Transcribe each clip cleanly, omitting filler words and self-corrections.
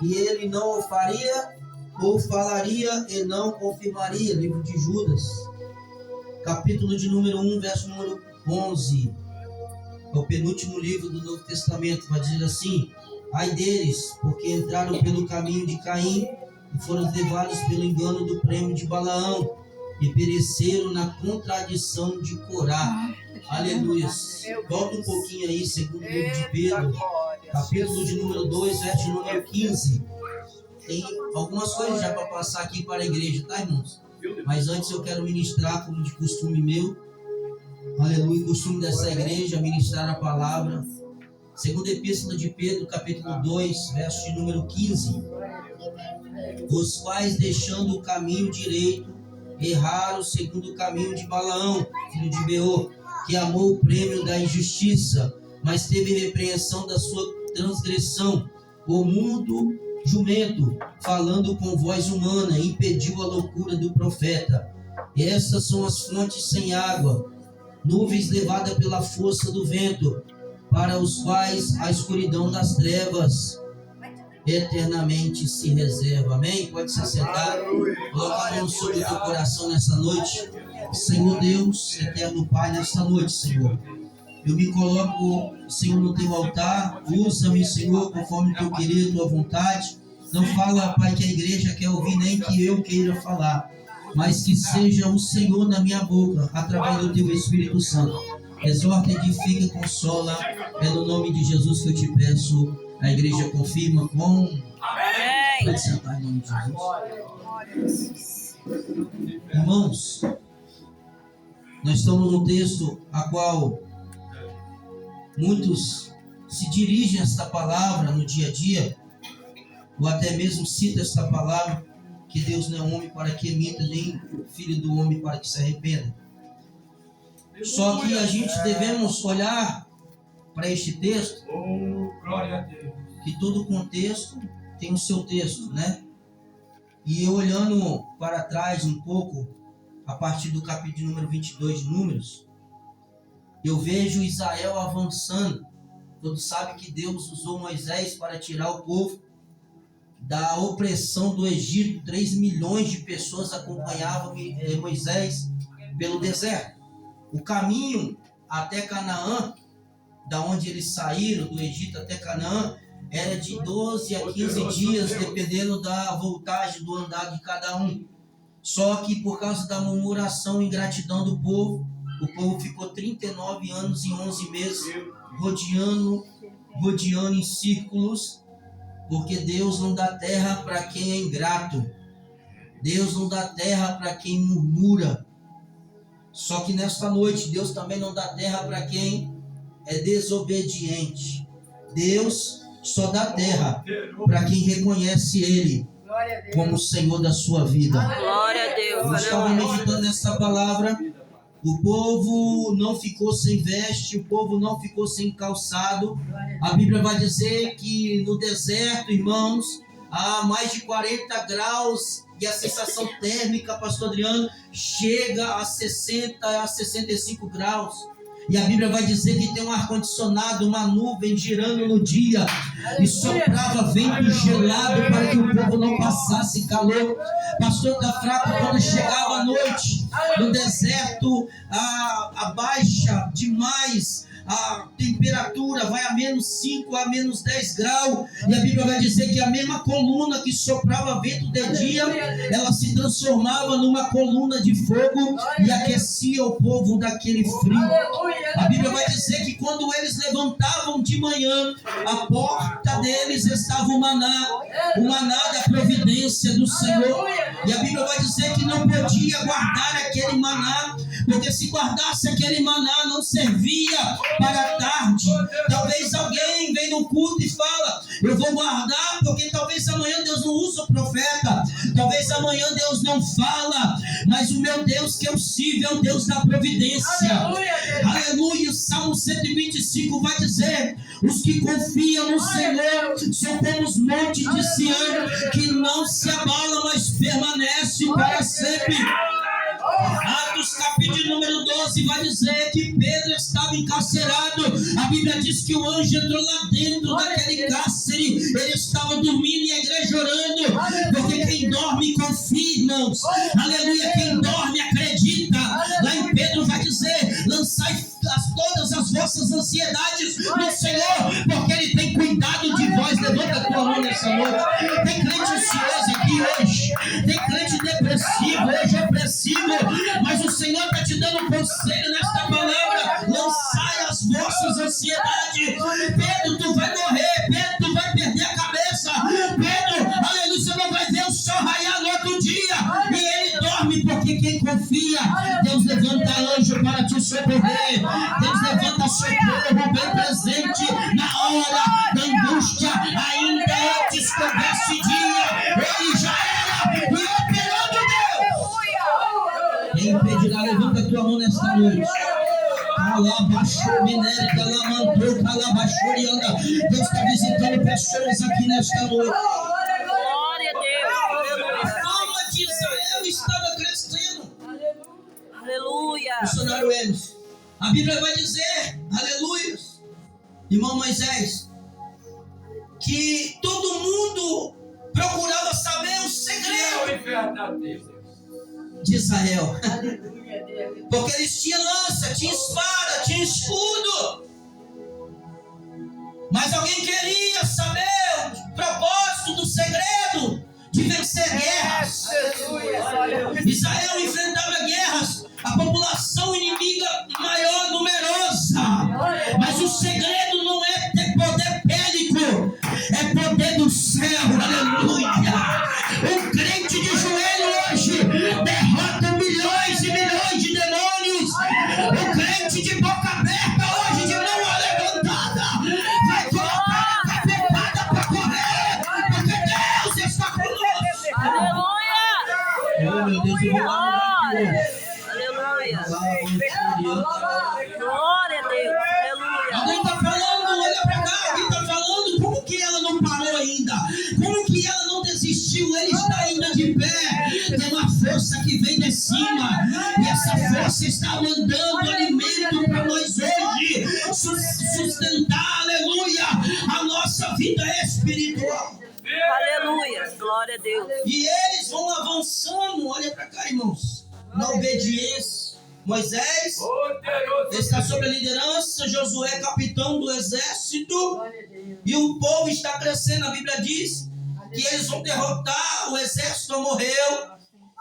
e ele não o faria, ou falaria e não confirmaria. Livro de Judas, capítulo de número 1, verso número 11. É o penúltimo livro do Novo Testamento. Vai dizer assim: ai deles, porque entraram pelo caminho de Caim e foram levados pelo engano do prêmio de Balaão e pereceram na contradição de Corá. Aleluia. Volta um pouquinho aí, segundo livro de Pedro, capítulo de número 2, verso número 15. Tem algumas coisas já para passar aqui para a igreja, tá, irmãos? Mas antes eu quero ministrar, como de costume meu, aleluia, costume dessa igreja, ministrar a palavra. Segunda Epístola de Pedro, capítulo 2, verso de número 15. Os quais, deixando o caminho direito, erraram segundo o caminho de Balaão, filho de Beor, que amou o prêmio da injustiça, mas teve repreensão da sua transgressão. O mundo jumento, falando com voz humana, impediu a loucura do profeta. E estas são as fontes sem água, nuvens levadas pela força do vento, para os quais a escuridão das trevas eternamente se reserva. Amém? Pode se sentar. Coloca a mão sobre o teu coração nessa noite. Senhor Deus, eterno Pai, nessa noite, Senhor, eu me coloco, Senhor, no teu altar. Usa-me, Senhor, conforme teu querer, tua vontade. Não fala, Pai, que a igreja quer ouvir, nem que eu queira falar, mas que seja o Senhor na minha boca, através do teu Espírito Santo. Exorta, edifica, consola. É no nome de Jesus que eu te peço. A igreja confirma com... Amém. Pode sentar em nome de Jesus. Irmãos, nós estamos no texto a qual muitos se dirigem a esta palavra no dia a dia, ou até mesmo citam esta palavra, que Deus não é homem para que minta, nem filho do homem para que se arrependa. Só que a gente devemos olhar para este texto, que todo contexto tem o seu texto, né? E eu olhando para trás um pouco, a partir do capítulo número 22 de Números, eu vejo Israel avançando. Todos sabem que Deus usou Moisés para tirar o povo da opressão do Egito. 3 milhões de pessoas acompanhavam Moisés pelo deserto. O caminho até Canaã, da onde eles saíram do Egito até Canaã, era de 12 a 15 dias, dependendo da voltagem do andar de cada um. Só que por causa da murmuração e ingratidão do povo, o povo ficou 39 anos e 11 meses rodeando em círculos, porque Deus não dá terra para quem é ingrato. Deus não dá terra para quem murmura. Só que nesta noite, Deus também não dá terra para quem é desobediente. Deus só dá terra para quem reconhece Ele como o Senhor da sua vida. Glória a Deus. Eu estava meditando nessa palavra. O povo não ficou sem veste, o povo não ficou sem calçado. A Bíblia vai dizer que no deserto, irmãos, há mais de 40 graus e a sensação térmica, pastor Adriano, chega a 60 a 65 graus. E a Bíblia vai dizer que tem um ar-condicionado, uma nuvem girando no dia, e soprava vento gelado para que o povo não passasse calor. Pastor da fraca, quando chegava a noite no deserto, abaixa demais a temperatura, vai a menos 5 a menos 10 graus, e a Bíblia vai dizer que a mesma coluna que soprava vento de dia, ela se transformava numa coluna de fogo e aquecia o povo daquele frio. A Bíblia vai dizer que quando eles levantavam de manhã, a porta deles estava o maná da providência do Senhor. E a Bíblia vai dizer que não podia guardar aquele maná, porque se guardasse aquele maná não servia para a tarde. Talvez alguém vem no culto e fala: eu vou guardar porque talvez amanhã Deus não usa o profeta, talvez amanhã Deus não fala, mas o meu Deus que eu sirvo é o Deus da providência. Aleluia. Salmo 125 vai dizer: os que confiam no Senhor são como os montes de Sião, que não se abalam, mas permanece para sempre. Atos capítulo número 12 vai dizer que Pedro estava encarcerado. A Bíblia diz que o anjo entrou lá dentro daquele cárcere. Ele estava dormindo e a igreja chorando, porque quem dorme confia, irmãos. Aleluia, quem dorme acredita. Lá em Pedro vai dizer: lançai todas as vossas ansiedades no Senhor, porque Ele tem cuidado de vós. Levanta a tua mão nessa noite. Tem crente ansioso aqui hoje, tem crente depressivo hoje, opressivo, mas o Senhor está te dando um conselho nesta palavra: lançai as vossas ansiedades. Pedro, tu vai morrer. Pedro, tu vai perder a cabeça. Pedro, aleluia, você não vai ver o sol raiar no outro dia. E ele dorme, porque quem confia, Deus levanta anjo para te socorrer. Deus levanta socorro bem presente na hora da angústia. Ainda antes que houvesse dia, Ele já era e operando Deus. Quem impedirá? Levanta a tua mão nesta noite. Deus está visitando pessoas aqui nesta noite. Glória a Deus. A fama de Israel estava crescendo. Aleluia. Missionário Emerson, a Bíblia vai dizer, aleluia, irmão Moisés, que todo mundo procurava saber o segredo de Israel. Porque eles tinham lança, tinham espada, tinham escudo. Mas alguém queria saber o propósito do segredo de vencer guerras. Israel enfrentava guerras, a população inimiga maior, numerosa. Mas o segredo não é ter poder bélico, é poder do céu. Aleluia. Um crente de joelho hoje derrota milhões e milhões de demônios. Um crente de boca aberta hoje, de mão levantada, vai colocar a capetada para correr, porque Deus está conosco. Aleluia. Oh, meu Deus, eu vou lá. Aleluia. Glória a Deus. Aleluia. Alguém está falando, olha para cá, alguém está falando, como que ela não parou ainda? Como que ela não desistiu? Ele está ainda de pé. Tem uma força que vem de cima, e essa força está mandando alimento para nós hoje, sustentar, aleluia, a nossa vida espiritual. Aleluia. Glória a Deus. E eles vão avançando, olha para cá, irmãos, na obediência. Moisés está sob a liderança, Josué capitão do exército, e o povo está crescendo. A Bíblia diz que eles vão derrotar, o exército morreu.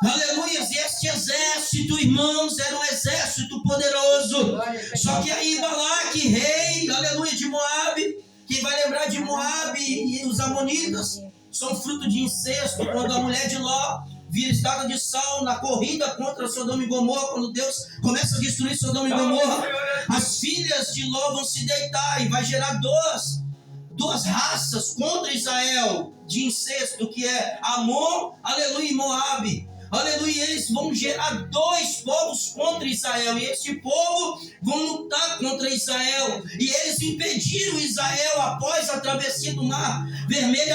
Aleluia, e este exército, irmãos, era um exército poderoso. Só que aí Balaque, rei, aleluia, de Moabe, quem vai lembrar de Moabe e os amonitas, são fruto de incesto. Quando a mulher de Ló vira estátua de sal na corrida contra Sodoma e Gomorra, quando Deus começa a destruir Sodoma e Gomorra, as filhas de Ló vão se deitar e vai gerar duas raças contra Israel de incesto, que é Amon, aleluia, e Moabe. Aleluia, eles vão gerar dois povos contra Israel, e este povo vão lutar contra Israel, e eles impediram Israel após a travessia do Mar Vermelho,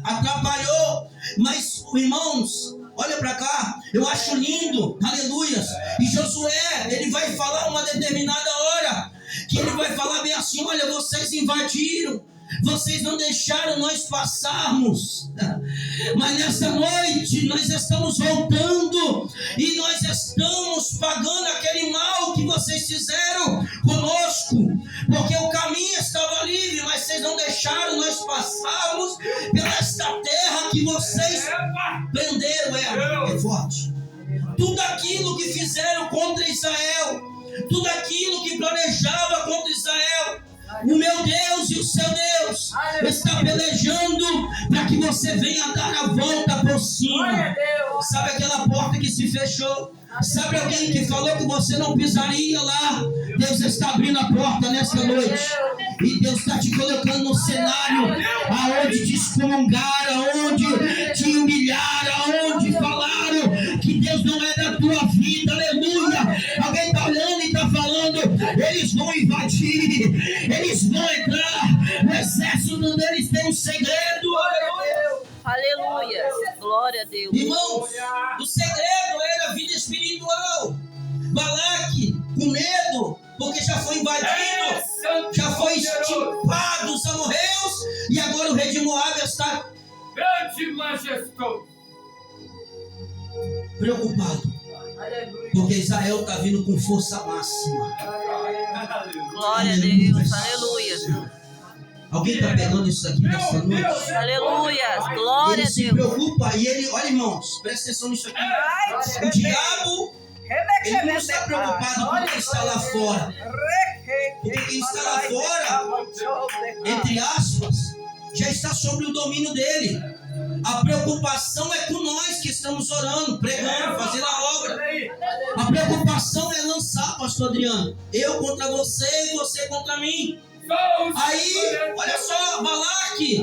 atrapalhou. Mas, irmãos, olha para cá, eu acho lindo, aleluia. E Josué, ele vai falar uma determinada hora, que ele vai falar bem assim: olha, vocês invadiram, vocês não deixaram nós passarmos, mas nessa noite nós estamos voltando e nós estamos pagando aquele mal que vocês fizeram conosco, porque o caminho estava livre, mas vocês não deixaram nós passarmos pela esta terra que vocês prenderam. É forte. Tudo aquilo que fizeram contra Israel, tudo aquilo que planejava contra Israel, o meu Deus e o seu Deus está pelejando para que você venha dar a volta por cima. Sabe aquela porta que se fechou? Sabe alguém que falou que você não pisaria lá? Deus está abrindo a porta nessa noite. E Deus está te colocando no cenário aonde te excomungaram, aonde te humilharam, aonde falaram que Deus não é da tua vida. Aleluia. Alguém está olhando e está falando: eles vão invadir, eles vão entrar, o exército deles tem um segredo. Aleluia. Aleluia. Glória a Deus. Irmãos, o segredo era a vida espiritual. Balaque, com medo, porque já foi invadido, já foi extirpado os amorreus, e agora o rei de Moabe está grande e majestoso. Preocupado. Porque Israel está vindo com força máxima. Glória a Deus. Aleluia. Alguém está pegando isso aqui nessa noite? Aleluia. Glória Ele a se Deus. preocupa e ele, olha irmãos, presta atenção nisso aqui. O diabo, ele não está preocupado com quem está lá fora. Porque quem está lá fora, entre aspas, já está sob o domínio dele. A preocupação é com nós que estamos orando, pregando, fazendo a obra. A preocupação é lançar, pastor Adriano, eu contra você e você contra mim. Aí, olha só, Balaque,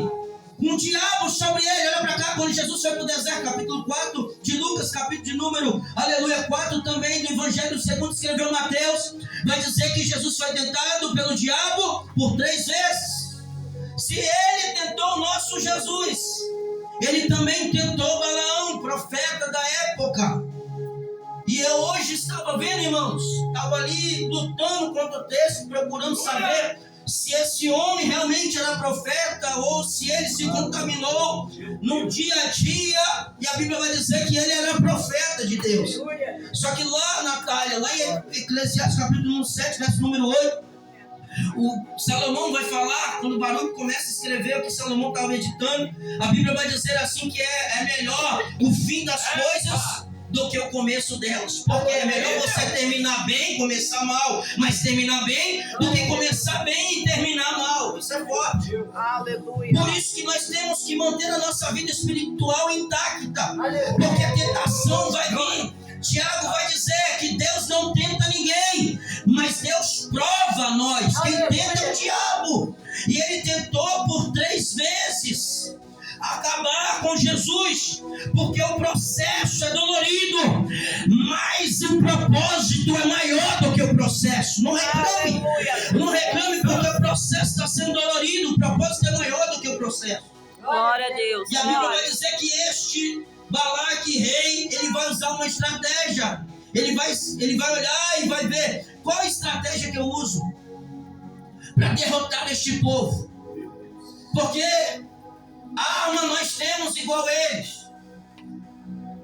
com o diabo sobre ele, olha para cá, quando Jesus foi para o deserto, capítulo 4 de Lucas, capítulo de número, aleluia, 4 também do Evangelho segundo escreveu Mateus, vai dizer que Jesus foi tentado pelo diabo por 3 vezes. Se ele tentou o nosso Jesus, ele também tentou Balaão, profeta da época. E eu hoje estava vendo, irmãos, estava ali lutando contra o texto, procurando saber se esse homem realmente era profeta ou se ele se contaminou no dia a dia. E a Bíblia vai dizer que ele era profeta de Deus. Só que lá, Natália, lá em Eclesiastes capítulo 7, verso número 8, o Salomão vai falar, quando o Baruque começa a escrever o que Salomão estava meditando, a Bíblia vai dizer assim que é melhor o fim das coisas do que o começo delas. Porque é melhor você terminar bem, começar mal, mas terminar bem, do que começar bem e terminar mal. Isso é forte. Aleluia. Por isso que nós temos que manter a nossa vida espiritual intacta. Porque a tentação vai vir. Tiago vai dizer que Deus não tenta ninguém, mas Deus prova nós. Quem tenta é o diabo. E ele tentou por 3 vezes acabar com Jesus, porque o processo é dolorido, mas o propósito é maior do que o processo. Não reclame, não reclame, porque o processo está sendo dolorido, o propósito é maior do que o processo. Glória a Deus. E a Bíblia vai dizer que este Balaque rei, ele vai usar uma estratégia. Ele vai olhar e vai ver qual a estratégia que eu uso para derrotar este povo. Porque arma nós temos igual eles.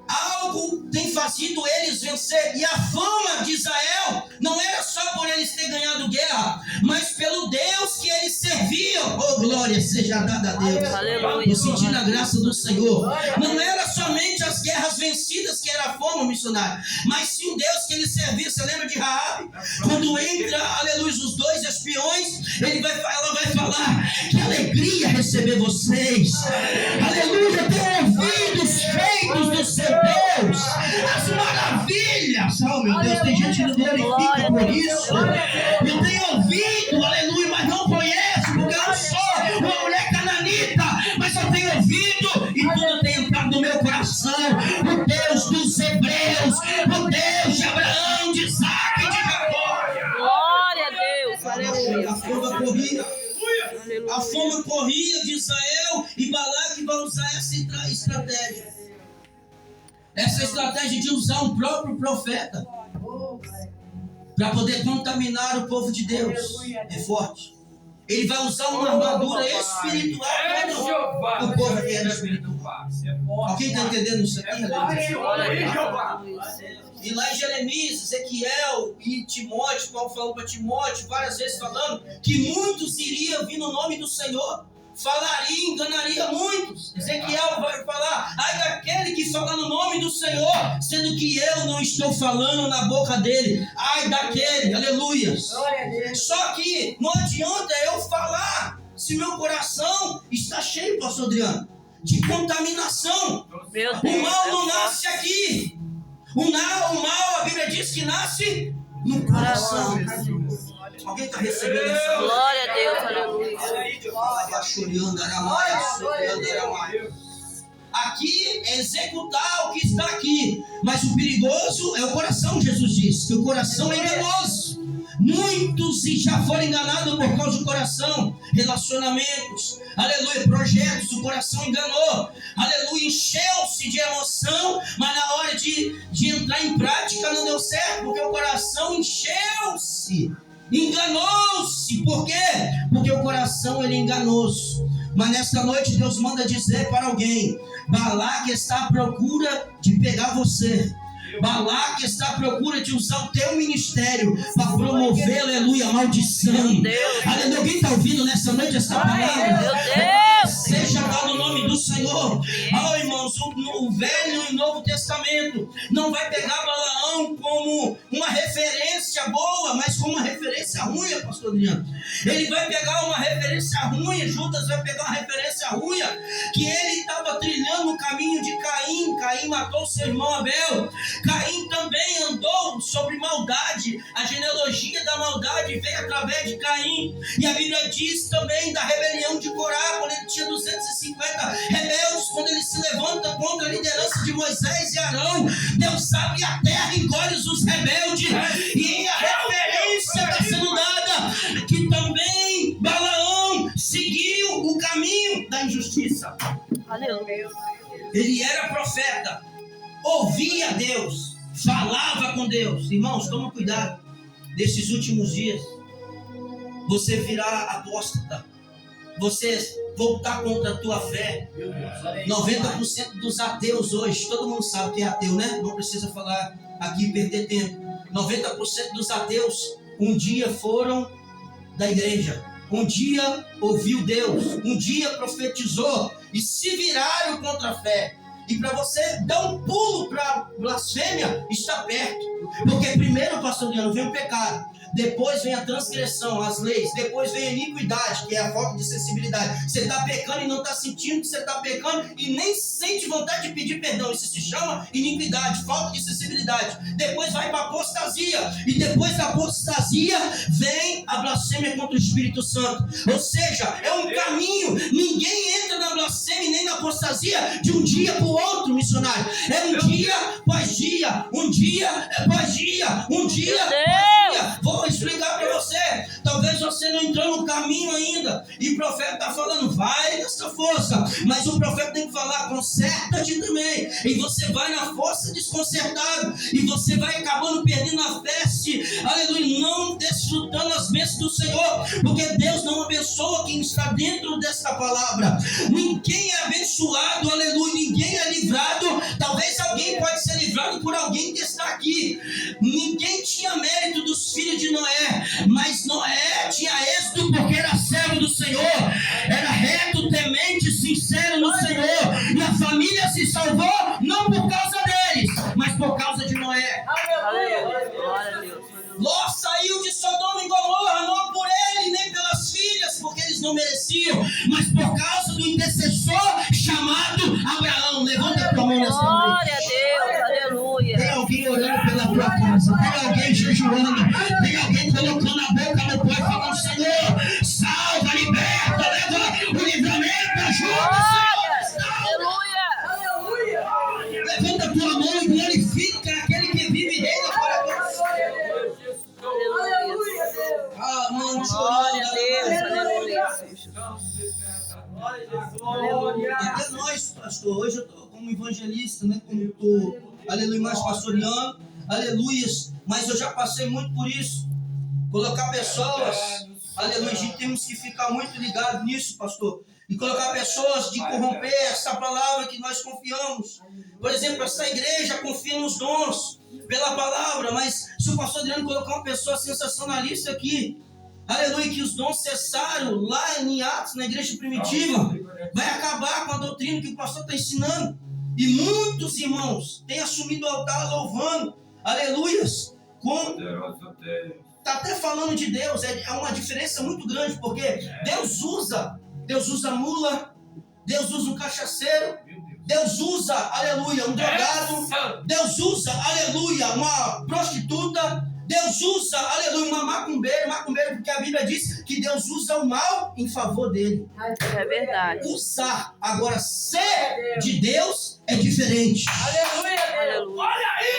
Algo tem fazido eles vencer. E a fama de Israel não era só por eles terem ganhado guerra, mas pelo Deus que eles serviam. Oh, glória seja dada a Deus. Aleluia. Eu senti a graça do Senhor. Não era somente as guerras vencidas que era a fama, missionário, mas sim o Deus que eles serviam. Você lembra de Raabe? Quando entra, aleluia, os 2 espiões, ela vai falar: que alegria receber vocês. Aleluia, tenho ouvido os feitos do seu Deus, as maravilhas. Oh, meu Deus, tem gente que não glorifica por isso. Eu tenho ouvido, aleluia, mas não conheço, porque eu não sou uma mulher cananita, mas eu tenho ouvido e tudo tem entrado no meu coração. O Deus dos Hebreus, o Deus de Abraão, de Isaac e de Jacó. Glória a Deus. Aleluia. A fama corria. A fama corria de Israel e Balaque vai usar essa estratégia. Essa estratégia de usar um próprio profeta para poder contaminar o povo de Deus é forte. Ele vai usar uma armadura espiritual contra o povo que era espiritual. Alguém está entendendo isso aqui? E lá em Jeremias, Ezequiel e Timóteo, Paulo falou para Timóteo várias vezes falando que muitos iriam vir no nome do Senhor. Falaria, enganaria muitos. Ezequiel vai falar: ai daquele que fala no nome do Senhor, sendo que eu não estou falando na boca dele. Ai daquele, aleluia. Só que não adianta eu falar se meu coração está cheio, pastor Adriano, de contaminação. Meu Deus. O mal não nasce aqui. O mal, a Bíblia diz que nasce no coração. Alguém está recebendo essa? Glória a Deus. Aleluia. Aqui é executar o que está aqui, mas o perigoso é o coração. Jesus disse que o coração é enganoso. Muitos já foram enganados por causa do coração. Relacionamentos, aleluia, projetos, o coração enganou, aleluia, encheu-se de emoção, mas na hora de entrar em prática não deu certo, porque o coração encheu-se, enganou-se. Por quê? Porque o coração ele é enganoso. Mas nesta noite Deus manda dizer para alguém: Balaque está à procura de pegar você. Balaque está à procura de usar o teu ministério para promover, aleluia, maldição. Aleluia, alguém está ouvindo nessa noite essa palavra? Seja dado o nome do Senhor. Oh, irmãos, o Velho e o Novo Testamento não vai pegar Balaão como uma referência boa, mas como uma referência ruim, pastor Adriano. Ele vai pegar uma referência ruim, Judas vai pegar uma referência ruim, que ele estava trilhando o caminho de Caim. Caim matou seu irmão Abel. Caim também andou sobre maldade. A genealogia da maldade veio através de Caim. E a Bíblia diz também da rebelião de Corá, quando ele tinha 250 rebeldes, quando ele se levanta contra a liderança de Moisés e Arão. Deus abre a terra e engole os rebeldes. E a referência está sendo dada que também Balaão seguiu o caminho da injustiça. Aleluia. Ele era profeta, ouvia Deus, falava com Deus. Irmãos, toma cuidado. Nesses últimos dias, você virá apóstata, você voltar contra a tua fé. 90% dos ateus hoje, todo mundo sabe que é ateu, né? Não precisa falar aqui e perder tempo. 90% dos ateus um dia foram da igreja, um dia ouviu Deus, um dia profetizou e se viraram contra a fé. E para você dar um pulo para blasfêmia, está perto. Porque primeiro, pastor Leandro, vem o pecado. Depois vem a transgressão, as leis. Depois vem a iniquidade, que é a falta de sensibilidade. Você está pecando e não está sentindo que você está pecando e nem sente vontade de pedir perdão. Isso se chama iniquidade, falta de sensibilidade. Depois vai para a apostasia. E depois da apostasia vem a blasfêmia contra o Espírito Santo. Ou seja, é um caminho. Ninguém entra na blasfêmia nem na apostasia de um dia para o outro, missionário. É um dia após dia, um dia após dia, um dia após dia. Vou explicar para você. Talvez você não entrou no caminho ainda. E o profeta está falando, vai nessa força. Mas o profeta tem que falar, conserta-te também. E você vai na força desconcertado. E você vai acabando perdendo a veste. Aleluia. Não desfrutando as bênçãos do Senhor. Porque Deus não abençoa quem está dentro desta palavra. Ninguém é abençoado. Aleluia. Ninguém é livrado. Talvez alguém pode ser livrado por alguém que está aqui. Ninguém tinha mérito dos filhos de Noé, mas Noé tinha êxito porque era servo do Senhor, era reto, temente, sincero no Senhor, e a família se salvou não por causa deles, mas por causa de Noé. Aleluia. Glória a Deus. Ló saiu de Sodoma e Gomorra, não por ele nem pelas filhas, porque eles não mereciam, mas por causa do intercessor chamado Abraão. Levanta a tua mão nessa noite. Glória a Deus. Aleluia. Tem alguém orando pela tua casa, tem alguém jejuando, tem alguém colocando a boca no pó e falando, Senhor, salva, liberta, leva o livramento, ajuda, Senhor. Aleluia. Levanta a tua mão e glorifica aquele que vive e reina para Deus. Aleluia. Ah, mano, Glória a Deus. Aleluia. até nós, pastor, hoje eu estou como evangelista, né? Como estou, aleluia, mais pastoreando, aleluias, mas eu já passei muito por isso. Colocar pessoas, aleluia, a gente temos que ficar muito ligado nisso, pastor. E colocar pessoas de corromper essa palavra que nós confiamos. Por exemplo, essa igreja confia nos dons pela palavra, mas se o pastor Adriano colocar uma pessoa sensacionalista aqui, aleluia, que os dons cessaram lá em Atos, na igreja primitiva, vai acabar com a doutrina que o pastor está ensinando. E muitos irmãos têm assumido o altar louvando, aleluias, com... Está até falando de Deus, é uma diferença muito grande, porque Deus usa mula, Deus usa um cachaceiro, Deus usa, aleluia, um drogado, Deus usa, aleluia, uma prostituta, Deus usa, aleluia, uma macumbeira, porque a Bíblia diz que Deus usa o mal em favor dele. É verdade. Usar, agora ser de Deus é diferente. Aleluia.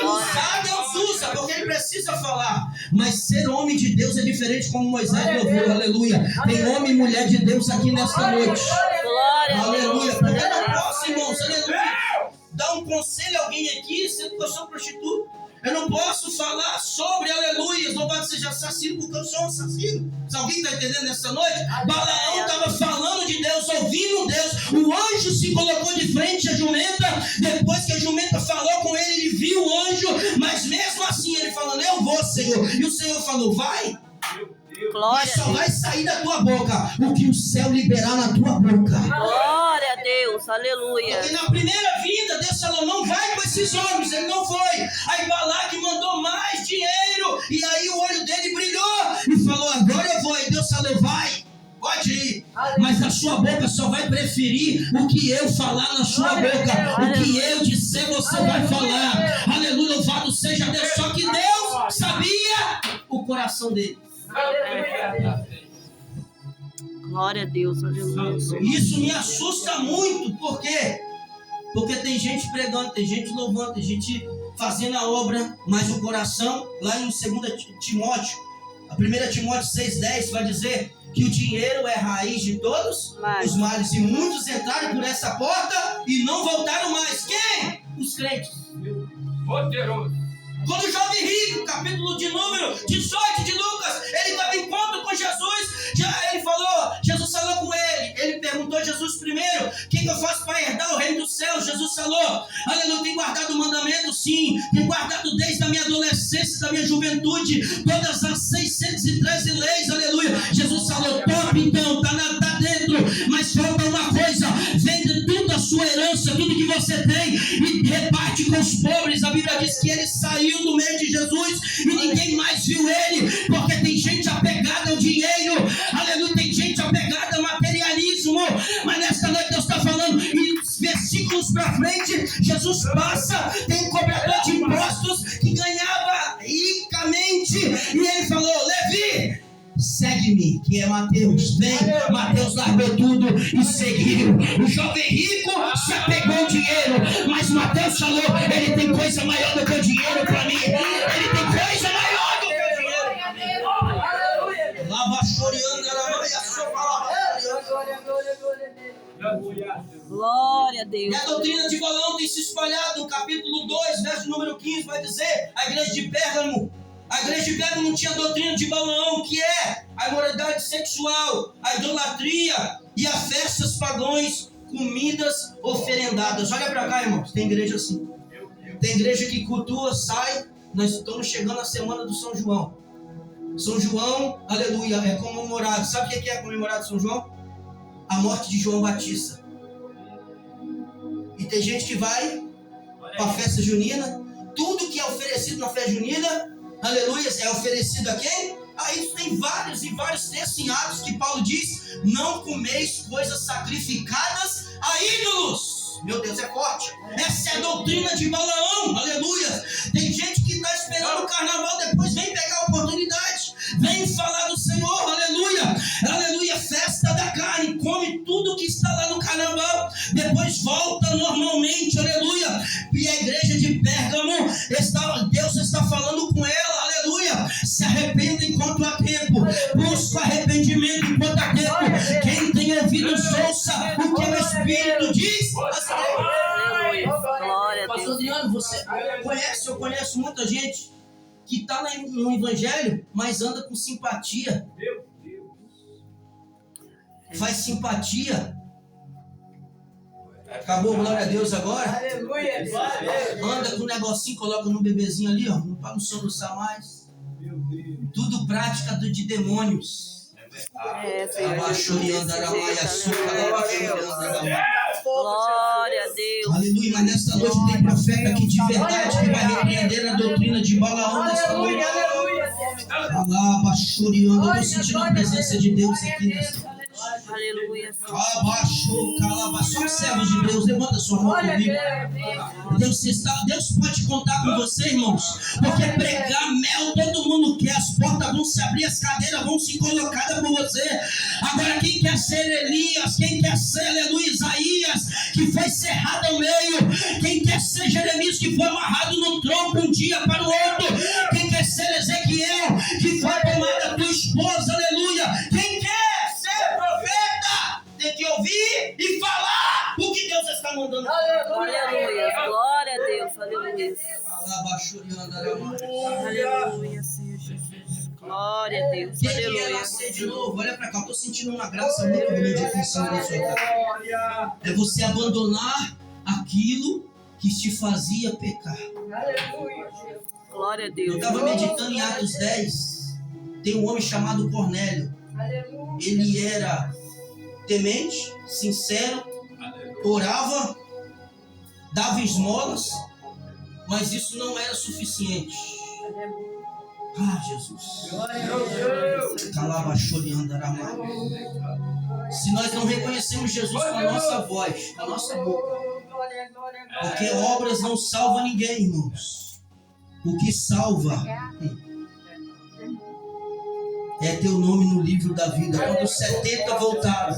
Usar, Deus usa, porque ele precisa falar. Mas ser homem de Deus é diferente, como Moisés ouviu, aleluia. Tem homem e mulher de Deus aqui nesta noite. Glória a Aleluia. Deus. Porque eu não posso, irmãos, aleluia, dar um conselho a alguém aqui, sendo que eu sou prostituta. Eu não posso falar sobre, aleluia, louvado seja seja assassino, porque eu sou um assassino. Se alguém está entendendo nessa noite? Balaão estava falando de Deus, ouvindo Deus. O anjo se colocou de frente à jumenta. Depois que a jumenta falou com ele, ele viu o anjo. Mas mesmo assim, ele falando, eu vou, Senhor. E o Senhor falou, vai. Mas só vai sair da tua boca o que o céu liberar na tua boca. Glória a Deus, aleluia. Porque na primeira vinda, Deus falou, não vai com esses homens. Ele não foi. Aí Balaque mandou mais dinheiro. E aí o olho dele brilhou. E falou, agora eu vou. E Deus falou, vai. Pode ir, mas a sua boca só vai preferir o que eu falar na sua boca. O que eu disser, você vai falar. Aleluia, louvado seja Deus. Só que Deus sabia o coração dele. Glória a Deus, aleluia. Isso me assusta muito, por quê? Porque tem gente pregando, tem gente louvando, tem gente fazendo a obra, mas o coração, lá em 2 Timóteo, a 1 Timóteo 6,10 vai dizer que o dinheiro é a raiz de todos os males, e muitos entraram por essa porta e não voltaram mais. Quem? Os crentes. Poderoso. Quando o jovem rico, capítulo de número 18 de Lucas, ele estava em encontro com Jesus, ele falou, Jesus falou com ele, ele perguntou a Jesus primeiro, o que eu faço para herdar o reino dos céus? Jesus falou, aleluia, tem guardado o mandamento? Sim, tem guardado desde a minha adolescência, da minha juventude, todas as 613 leis, aleluia. Jesus falou, top então, tá dentro, mas falta uma coisa, vende tudo a sua herança, tudo que você tem, e reparte com os pobres. A Bíblia diz que ele saiu do meio de Jesus e ninguém mais viu ele, porque tem gente apegada ao dinheiro, aleluia, tem gente apegada ao materialismo. Mas nesta noite Deus está falando, e versículos para frente, Jesus passa, tem um cobrador de impostos que ganhava ricamente, e ele falou, Levi, segue-me, que é Mateus. Vem, Mateus largou tudo e seguiu. O jovem rico se apegou ao dinheiro, mas Mateus falou, ele tem coisa maior do que o dinheiro para mim. Ele tem coisa maior do que o dinheiro. Lava choreando, Glória a Deus. E a doutrina de Balaão tem se espalhado. No capítulo 2, verso número 15, vai dizer, a igreja de Pérgamo. A igreja de Pérgamo não tinha a doutrina de Balaão, que é a imoralidade sexual, a idolatria e as festas pagãs, comidas oferendadas. Olha para cá, irmãos, tem igreja assim. Tem igreja que cultua, sai. Nós estamos chegando à semana do São João. São João, aleluia, é comemorado. Sabe o que é comemorado São João? A morte de João Batista. E tem gente que vai para a festa junina. Tudo que é oferecido na festa junina, aleluia, é oferecido a quem? Aí tem vários e vários textos em Atos que Paulo diz, não comeis coisas sacrificadas a ídolos. Meu Deus, é forte. Essa é a doutrina de Balaão, aleluia. Tem gente que está esperando o carnaval, depois vem pegar a oportunidade, vem falar do Senhor, aleluia. Aleluia, festa da carne, come tudo que está lá no carnaval, depois volta normalmente, aleluia. E a igreja de Pérgamo, Deus está falando com ela, aleluia. Se arrependa enquanto há tempo, busca arrependimento enquanto há tempo. Quem tem ouvidos, ouça o que o Espírito diz. Aleluia. Glória a Pastor Deus. Adriano, você conhece, eu conheço muita gente que está no evangelho, mas anda com simpatia. Faz simpatia. Acabou, glória a Deus agora. Aleluia. Anda com um negocinho, coloca no bebezinho ali, ó, para não soluçar mais. Tudo prática de demônios. Glória a Deus. Aleluia, mas nesta noite tem profeta aqui de verdade que vai repreender a doutrina de Balaão nesta noite. Eu estou sentindo a presença de Deus aqui nesta noite. Aleluia. Só servos de Deus, levanta sua mão comigo. Deus pode contar com você, irmãos, porque pregar mel todo mundo quer, as portas vão se abrir, as cadeiras vão se colocar por você. Agora quem quer ser Elias, quem quer ser, aleluia, Isaías, que foi cerrado ao meio, quem quer ser Jeremias, que foi amarrado no tronco um dia para o outro, quem quer ser Ezequiel, que foi tomada tua esposa, aleluia, quem quer ser profeta, tem que ouvir e falar o que Deus está mandando. Aleluia. Glória a Deus. Aleluia. Aleluia, Senhor Jesus. Glória a Deus. Quem quer Aleluia. nascer de novo? Olha pra cá, eu tô sentindo uma graça muito grande aqui em cima da sua casa. É você abandonar aquilo que te fazia pecar. Glória a Eu Deus. estava meditando em Atos 10. Tem um homem chamado Cornélio. Ele era temente, sincero, orava, dava esmolas, mas isso não era suficiente. Ah, Jesus. Se nós não reconhecemos Jesus com a nossa voz, com a nossa boca, porque obras não salvam ninguém, irmãos. O que salva é teu nome no livro da vida. Quando os 70 voltaram,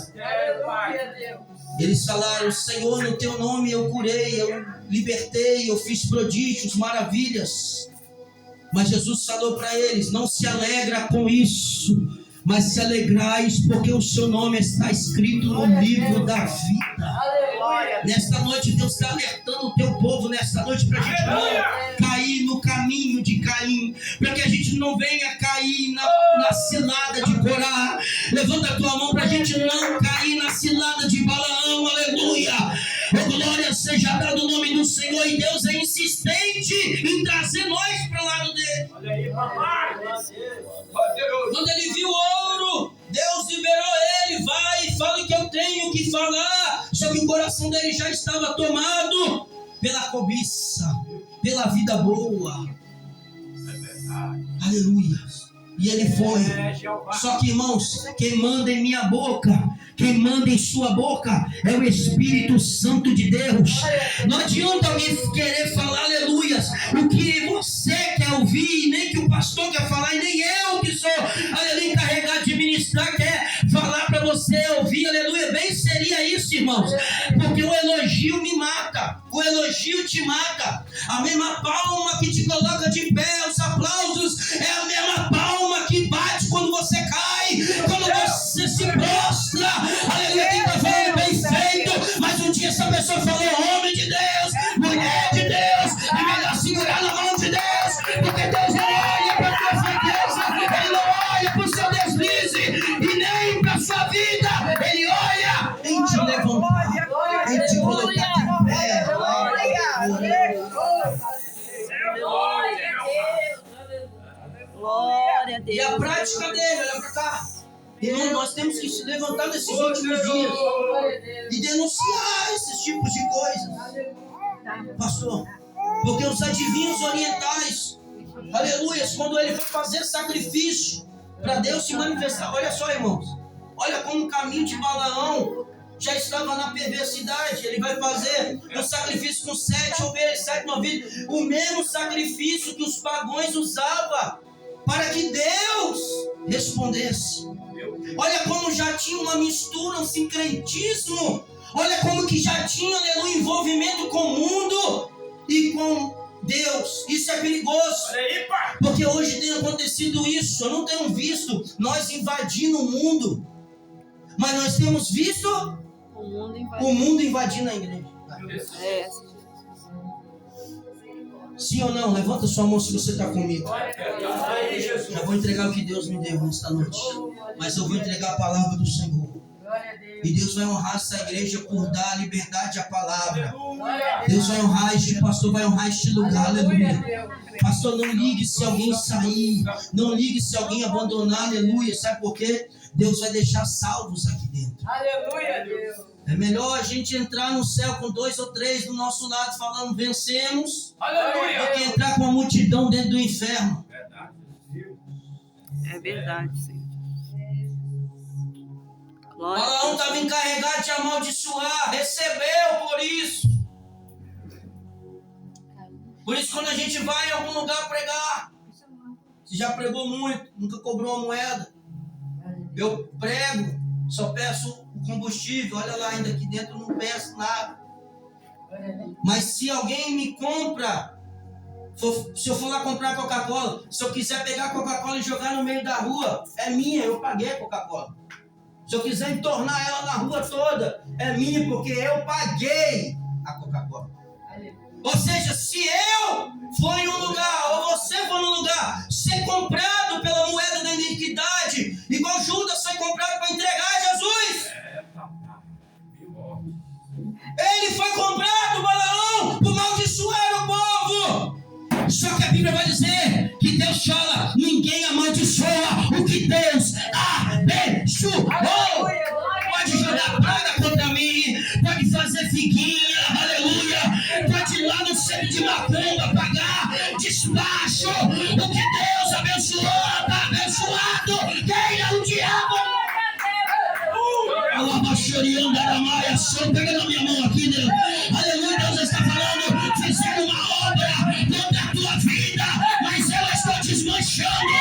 eles falaram: Senhor, no teu nome eu curei, eu libertei, eu fiz prodígios, maravilhas. Mas Jesus falou para eles: não se alegra com isso, mas se alegrais porque o seu nome está escrito no livro da vida. Nesta noite Deus está alertando o teu povo, nesta noite, para a gente não cair no caminho de Caim, para que a gente não venha cair na cilada de Corá. Levanta a tua mão para a gente não cair na cilada de Balaão. Aleluia. Oh, glória seja dado o nome do Senhor. E Deus é insistente em trazer nós para o lado dele. Olha aí, papai. Quando ele viu ouro, Deus liberou ele. Vai e fala o que eu tenho que falar. Só que o coração dele já estava tomado pela cobiça, pela vida boa. Aleluia. E ele foi. Só que, irmãos, quem manda em minha boca, quem manda em sua boca é o Espírito Santo de Deus. Não adianta alguém querer falar aleluias o que você quer ouvir, nem que o pastor quer falar, e nem eu que sou aleluia encarregado de ministrar quer falar para você ouvir, aleluia. Bem seria isso, irmãos, porque o elogio me mata, o elogio te mata. A mesma palma que te coloca de pé, os aplausos, é a mesma palma que bate quando você cai, quando você se prostra. Aleluia, quem está falando bem feito, mas um dia essa pessoa falou: homem de Deus, mulher de Deus, é melhor segurar na mão de Deus, porque Deus não olha para a tua fraqueza, Ele não olha para o seu deslize, e nem para a sua vida, Ele olha em te levantar, em te colocar de pé. Glória a Deus. E a prática dele, olha para cá. Irmão, nós temos que se levantar nesses últimos dias e denunciar esses tipos de coisas, pastor, porque os adivinhos orientais, aleluia, quando ele foi fazer sacrifício para Deus se manifestar, olha só, irmãos, olha como o caminho de Balaão já estava na perversidade. Ele vai fazer um sacrifício com 7 ovelhas, 7 novilhos, o mesmo sacrifício que os pagãos usavam para que Deus respondesse. Olha como já tinha uma mistura, um sincretismo. Olha como que já tinha, aleluia, envolvimento com o mundo e com Deus. Isso é perigoso, porque hoje tem acontecido isso. Eu não tenho visto nós invadindo o mundo, mas nós temos visto o mundo invadindo a igreja. Sim ou não? Levanta sua mão se você está comigo. Eu vou entregar o que Deus me deu nesta noite, mas eu vou entregar a palavra do Senhor. E Deus vai honrar essa igreja por dar liberdade à palavra. Deus vai honrar este pastor, vai honrar este lugar. Aleluia. Pastor, não ligue se alguém sair, não ligue se alguém abandonar. Aleluia. Sabe por quê? Deus vai deixar salvos aqui dentro. Aleluia, Deus. É melhor a gente entrar no céu com 2 ou 3 do nosso lado falando vencemos, do que entrar com a multidão dentro do inferno. É verdade, Senhor. Balaão estava encarregado de amaldiçoar, recebeu por isso. Por isso, quando a gente vai em algum lugar pregar, você já pregou muito, nunca cobrou uma moeda. Eu prego, só peço o combustível, olha lá, ainda aqui dentro eu não peço nada. Mas se alguém me compra, se eu for lá comprar Coca-Cola, se eu quiser pegar a Coca-Cola e jogar no meio da rua, é minha, eu paguei a Coca-Cola. Se eu quiser entornar ela na rua toda, é minha, porque eu paguei a Coca-Cola. Ou seja, se eu for em um lugar, ou você for num lugar, ser comprado pela moeda a pomba pagar. Despacho. O que Deus abençoou, está abençoado. Quem é o diabo? Pega na minha mão aqui, Deus. Aleluia, Deus está falando. Fizeram uma obra contra a tua vida, mas eu estou desmanchando.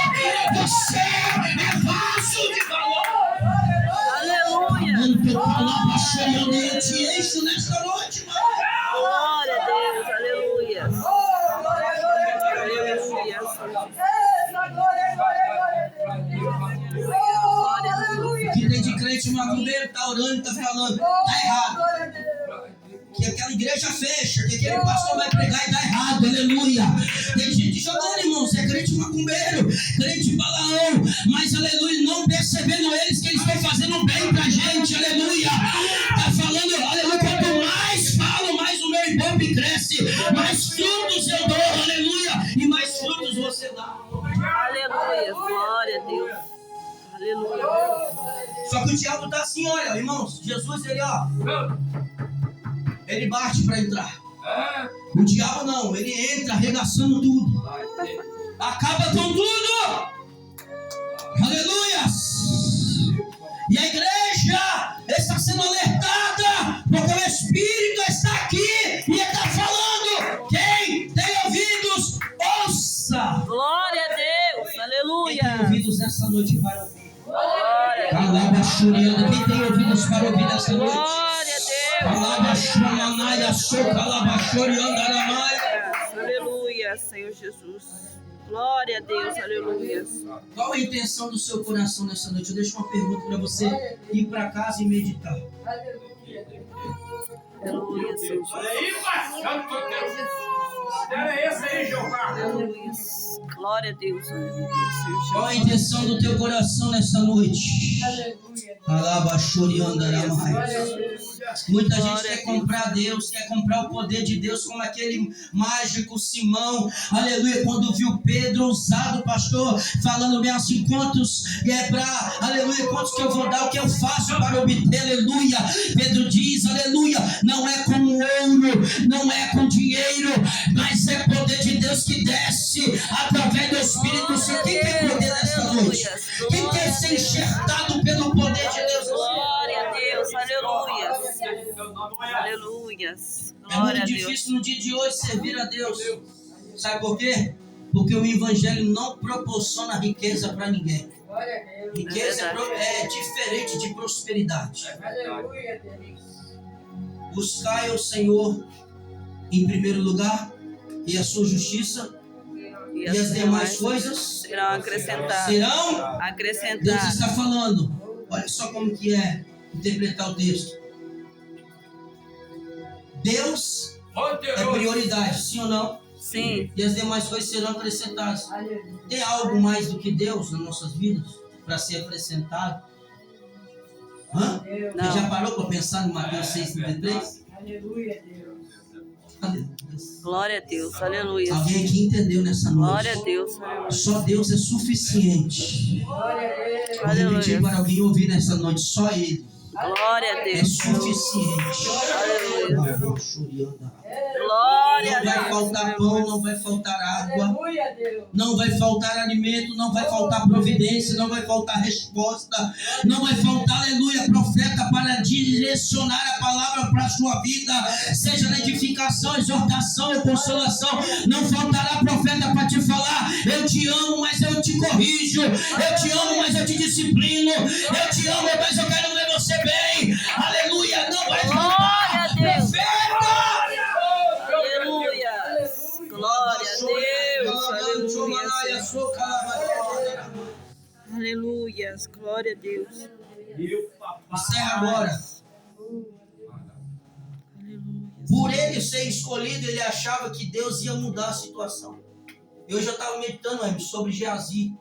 Você é vaso de valor. Aleluia. Eu te encho nesta noite, mano. Glória a Deus. Aleluia. Aleluia. Que tem de crente macumbeiro, tá orando, tá falando, tá errado. Que aquela igreja fecha, que aquele pastor vai pregar e dá errado, aleluia. Tem gente jogando, irmãos, é crente macumbeiro, crente balaão, mas aleluia, não percebendo eles que eles estão fazendo bem pra gente, aleluia. Tá falando, aleluia, quanto mais falo, mais o meu ibope cresce, mais frutos eu dou, aleluia, e mais frutos você dá. Aleluia. Glória a Deus. Aleluia. Só que o diabo tá assim, olha, irmãos, Jesus, ele bate para entrar. O diabo não, ele entra arregaçando tudo. Acaba com tudo. Aleluias. E a igreja está sendo alertada, porque o Espírito está aqui e está falando. Quem tem ouvidos, ouça. Glória a Deus. Quem tem Aleluia. ouvidos nessa noite para ouvir. Glória a Deus. Calabachuriana, quem tem ouvidos para ouvir nessa noite? Glória a Deus. Calabachuranaia, socalabachuriandaramai. Aleluia, Senhor Jesus. Glória a Deus, aleluia. Qual a intenção do seu coração nessa noite? Eu deixo uma pergunta para você ir para casa e meditar. Aleluia, Senhor Jesus. Olha aí, Santo Deus. Era esse aí, Jeová. Aleluia. Glória a Deus, aleluia, Senhor Qual a Jesus. intenção do teu coração nessa noite? Calabachuriandaramai. Muita gente quer comprar Deus, quer comprar o poder de Deus, como aquele mágico Simão, aleluia, quando viu Pedro ousado, pastor, falando bem assim, quantos quantos que eu vou dar, o que eu faço para obter, aleluia. Pedro diz, aleluia, não é com ouro, não é com dinheiro, mas é poder de Deus que desce através do Espírito Santo. Quem quer poder nessa noite? Quem quer ser enxertado pelo poder de Deus? Glória a Deus, aleluia. Aleluia. É Glória muito a Deus. difícil no dia de hoje servir a Deus. Sabe por quê? Porque o Evangelho não proporciona riqueza para ninguém. Riqueza é diferente de prosperidade. Buscai o Senhor em primeiro lugar e a sua justiça, e as demais coisas serão acrescentadas. serão. Deus Acrescentadas. está falando. Olha só como que é interpretar o texto. Deus é prioridade, sim ou não? Sim. E as demais coisas serão acrescentadas. Tem algo mais do que Deus nas nossas vidas para ser acrescentado? Hã? Não. Você já parou para pensar no Mateus 6,33? Aleluia, Deus. Aleluia. Glória a Deus, aleluia. Alguém aqui entendeu nessa noite? Glória a Deus, aleluia. Só Deus é suficiente. Glória a Deus. Vou repetir para alguém ouvir nessa noite. Só Ele Glória a é Deus. suficiente. Aleluia. Glória Não a vai Deus. faltar pão, não vai faltar água, Aleluia, Deus. não vai faltar alimento, não vai faltar providência, não vai faltar resposta, não vai faltar, aleluia, profeta para direcionar a palavra para a sua vida, seja na edificação, exortação ou consolação. Não faltará profeta para te falar: eu te amo, mas eu te corrijo, eu te amo, mas eu te disciplino, eu te amo, mas eu quero ver você bem. Aleluia, não vai Glória a faltar Deus. profeta. Aleluia. Glória a Deus. Aleluia. Glória a Deus. Encerra agora. Aleluia. Por ele ser escolhido, ele achava que Deus ia mudar a situação. Eu já estava meditando sobre Geazi.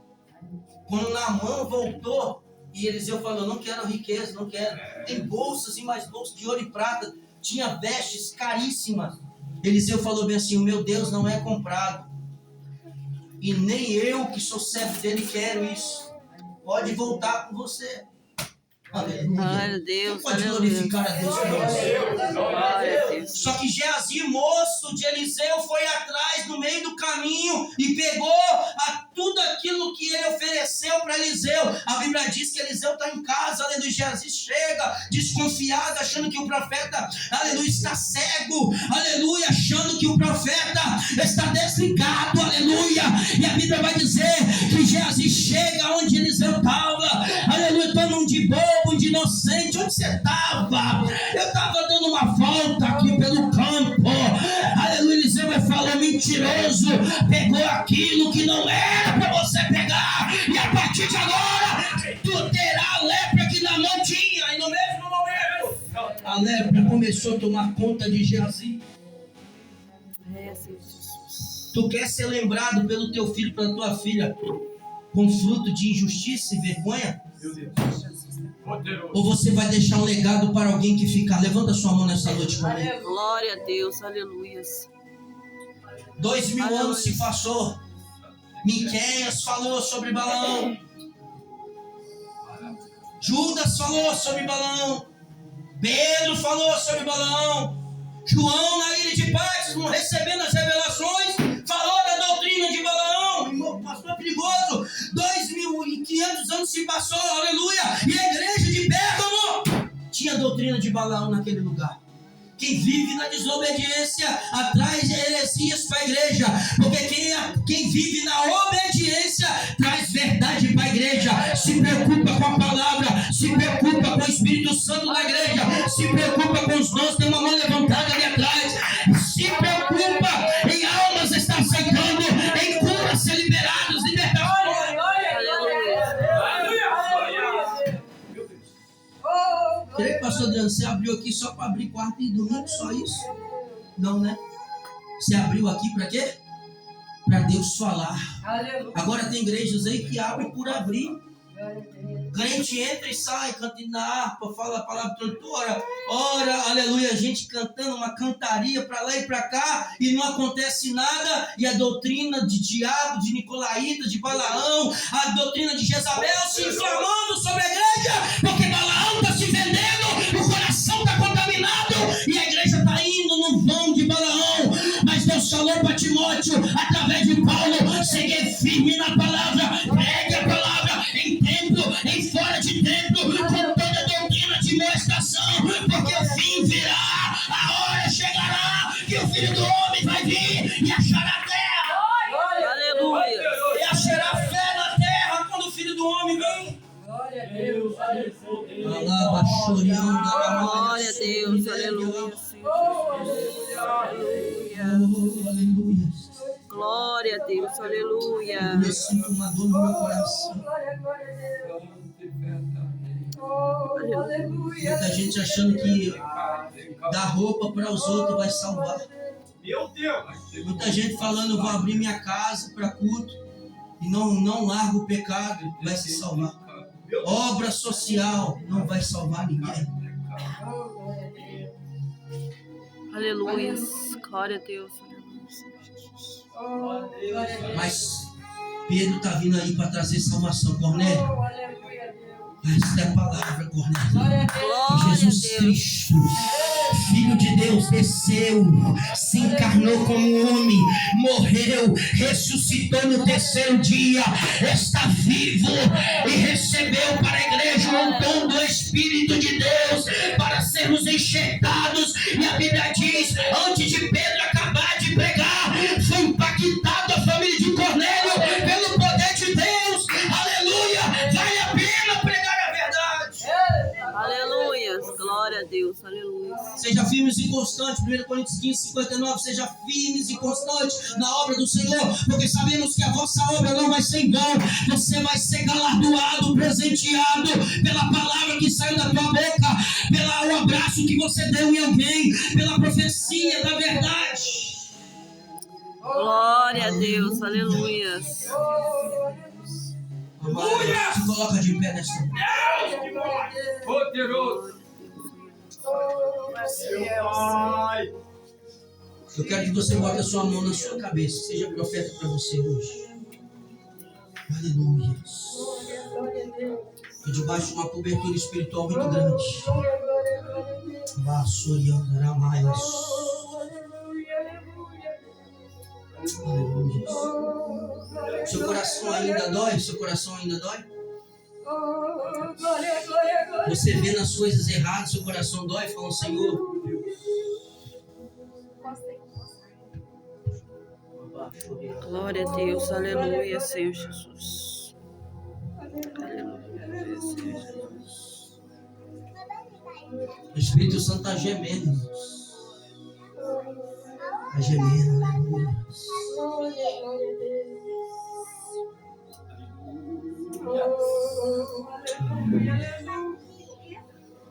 Quando Naamã voltou, e Eliseu falou: não quero riqueza, não quero. Tem bolsas e mais bolsas de ouro e prata. Tinha vestes caríssimas. Eliseu falou bem assim: o meu Deus não é comprado. E nem eu, que sou servo dele, quero isso. Pode voltar com você. Aleluia. Glória a Deus, Você pode aleluia. glorificar a Deus por você. Glória a Deus. Só que Geazi, moço de Eliseu, foi atrás no meio do caminho e pegou tudo aquilo que ele ofereceu para Eliseu. A Bíblia diz que Eliseu está em casa, aleluia. Geazi chega desconfiado, achando que o profeta, aleluia, está cego, aleluia, achando que o profeta está desligado, aleluia. E a Bíblia vai dizer que Geazi chega onde Eliseu estava, aleluia, todo mundo de bobo, de inocente. Onde você estava? Eu estava dando uma volta aqui pelo campo, aleluia. Eliseu falou: mentiroso, pegou aquilo que não era para você pegar, e a partir de agora tu terá a lepra que na mão tinha. E no mesmo momento a lepra começou a tomar conta de Geazi. É, Senhor Jesus. Tu quer ser lembrado pelo teu filho, pela tua filha, com fruto de injustiça e vergonha? Meu Deus. Poderoso. Ou você vai deixar um legado para alguém que ficar? Levanta sua mão nessa noite comigo. Glória a Deus, aleluia. 2000 anos se passou. Miqueias falou sobre Balaão. Judas falou sobre Balaão. Pedro falou sobre Balaão. João, na ilha de Patmos, recebendo as revelações, falou da doutrina de Balaão. Irmão, pastor, é perigoso. 2500 anos se passou, aleluia. E a igreja de Pérgamo tinha a doutrina de Balaão naquele lugar. Quem vive na desobediência atraz heresias para a igreja, porque quem vive na obediência traz verdade para a igreja. Se preocupa com a palavra, se preocupa com o Espírito Santo da igreja, se preocupa com os dons. Tem uma mão levantada ali atrás. Se preocupa em almas estar aceitando, em curas ser liberados, libertações. Creio que, pastor Adriano, você abriu aqui só para abrir quarta e domingo, só isso? Não, né? Você abriu aqui para quê? Para Deus falar. Agora tem igrejas aí que abrem por abrir. Crente entra e sai, cantando na harpa, fala a palavra toda, ora, aleluia, gente cantando uma cantaria para lá e para cá, e não acontece nada. E a doutrina de diabo, de Nicolaíta, de Balaão, a doutrina de Jezabel se inflamando sobre a igreja, porque Balaão está se vendendo, o coração está contaminado, e a igreja está indo no vão de Balaão. Mas Deus falou para Timóteo, através de Paulo: seguir firme na palavra, pregue a palavra em templo, em fora de templo, com toda a doutrina de moestação, porque o fim virá, a hora chegará, que o Filho do Homem vai vir e achará a terra. Aleluia. E achará fé na terra quando o Filho do Homem vem. Glória a Deus. Glória a Deus, aleluia. Aleluia. Glória a Deus, aleluia. Eu sinto uma dor no meu coração. Muita gente achando que dar roupa para os outros vai salvar. Meu Deus. Muita gente falando: vou abrir minha casa para culto e não largo o pecado, vai se salvar. Obra social não vai salvar ninguém. Aleluia. Glória a Deus. Mas Pedro está vindo aí para trazer salvação. Cornélio, esta é a palavra, Cornélio. Glória Jesus a Deus. Cristo, Filho de Deus, desceu, se encarnou como homem, morreu, ressuscitou no terceiro dia, está vivo e recebeu para a igreja o dom do Espírito de Deus para sermos enxertados. E a Bíblia diz: antes de Pedro acabar de pregar, foi impactado a família de Cornélio pelo poder de Deus. Aleluia! Vale a pena pregar a verdade. Aleluia. Glória a Deus. Aleluia. Seja firmes e constantes. 1 Coríntios 15:59. Seja firmes e constantes na obra do Senhor, porque sabemos que a vossa obra não vai ser em vão. Você vai ser galardoado, presenteado pela palavra que saiu da tua boca, pelo abraço que você deu em alguém, pela profecia da verdade. Glória a Deus. Aleluia. Aleluia! Se coloca de pé nessa. Deus que morre. Poderoso. Meu Pai. Eu quero que você bote a sua mão na sua cabeça. Seja profeta para você hoje. Aleluia. e debaixo de uma cobertura espiritual muito grande. Vassourianda Ramaias. Aleluia. Seu coração ainda dói? Seu coração ainda dói? Você vê nas coisas erradas, seu coração dói, falando, Senhor. Glória a Deus, aleluia, Senhor Jesus. Aleluia, Senhor Jesus. O Espírito Santo está gemendo. Está gemendo, aleluia.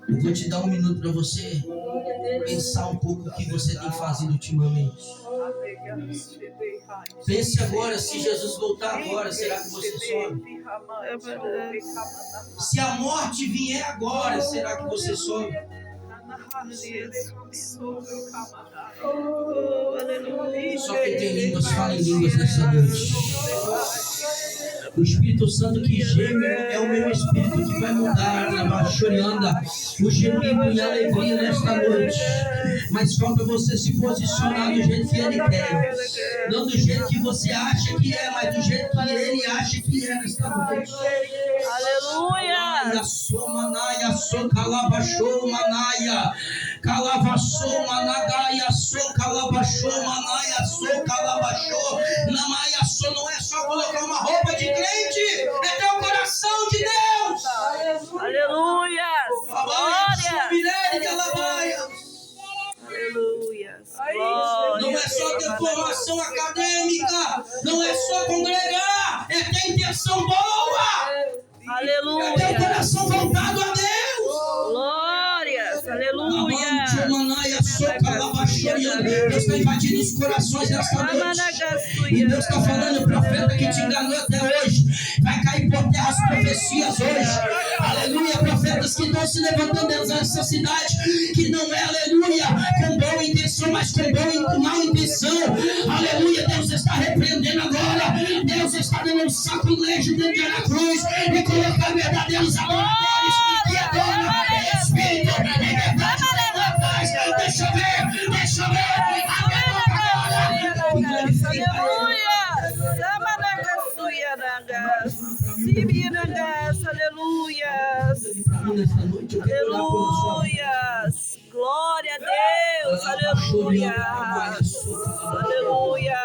Eu vou te dar um minuto para você pensar um pouco o que você tem fazido ultimamente. Pense agora, se Jesus voltar agora, será que você sobe? Se a morte vier agora, será que você sobe? Só quem tem línguas, fala em línguas nessa noite. O Espírito Santo que geme é o meu Espírito que vai mudar, o gemido e a alegria nesta noite. Mas falta você se posicionar do jeito que Ele quer. Não do jeito que você acha que é, mas do jeito que Ele acha que é nesta noite. Aleluia! Calavaçou, managaia, sou calavaçou, manaia, sou calavaçou. Namaiaçou não é só colocar uma roupa de crente, é ter o coração de Deus. Aleluia! Glória! Aleluia! Não é só ter formação acadêmica, não é só congregar, é ter intenção boa. Aleluia! É ter o coração voltado a Deus. Glórias! Aleluia! Deus está invadindo os corações desta noite. E Deus está falando, profeta que te enganou até hoje. Vai cair por terra as profecias hoje. Aleluia, profetas que estão se levantando dessa cidade, que não é, aleluia, com boa intenção, mas com má intenção. Aleluia, Deus está repreendendo agora. Deus está dando um sacrilégio dentro da cruz e colocar verdadeiros adoradores que adoram em espírito e verdade. Deixa eu ver. Aleluia! Aleluia! Glória a Deus! Aleluia! Aleluia!